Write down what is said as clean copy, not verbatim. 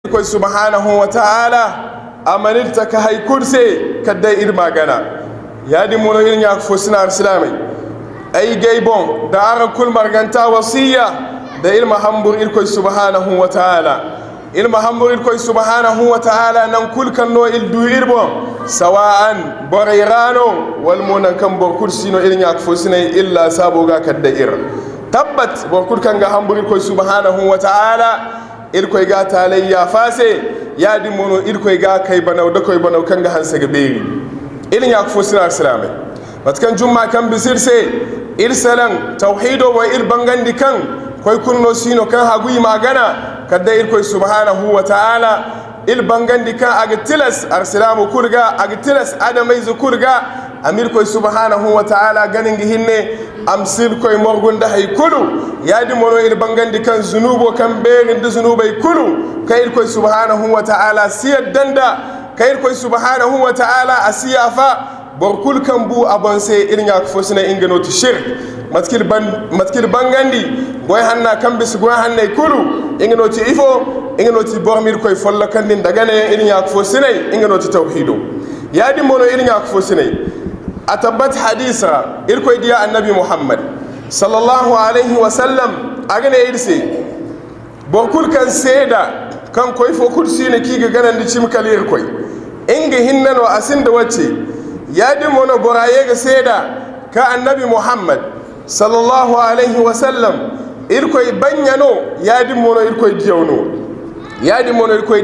koy subhanahu wa ta'ala amanilta ka hay kurse kadda irma gana yadi mono irnya ko fosina islamai ay gay bon da ara kul marganta wasiya da irma hambur irkoy subhanahu wa ta'ala ilma hambur irkoy subhanahu wa ta'ala nan kul kan no il du irbo sawa'an borayrano wal munan kan bor kursino irnya ko fosina illa saboga kadda ir tabbat bor kul kan ga hambur irkoy subhanahu wa ta'ala irkoy ga talayya fase yadi mono irkoy ga kai banaw da koy banaw kan ga hansa ga beri ilin ya kufo sina islamai matkan jumma kan bisirse irsalan tauhido wa bangandi kan koy kunno sino kan haguyi magana kadda irkoy subhanahu wa ta'ala bangandi kan agtilas arsilamu kurga agtilas adamai zukurga amir koy subhanahu wa ta'ala ganin hinne amsil koy morgunda hay kulu yadi mono bangandi kan zunubo kan berin da zunubai kulu kayir koy subhanahu wa ta'ala siyad danda kayir koy subhanahu wa ta'ala asiyafa borkul kan bu abonse irnya ko fosina ingano to shirk matkil bangandi goy hanna kan bis goy hanna kulu ingano to ifo ingano to bormir koy folla kan din daga ne irnya ko fosina ingano to tauhido yadi mono irnya ko fosina atabat hadisa irkoy diya annabi muhammad sallallahu alaihi wa sallam agane irse borkul kan seda kan koy fo kursi ne kiga ganan di cimkali irkoy inga hinnano asinda wacce yadi mono boraye ga seda ka annabi muhammad sallallahu alaihi wa sallam irkoy banyano yadi mono irkoy diyawno yadi mono irkoy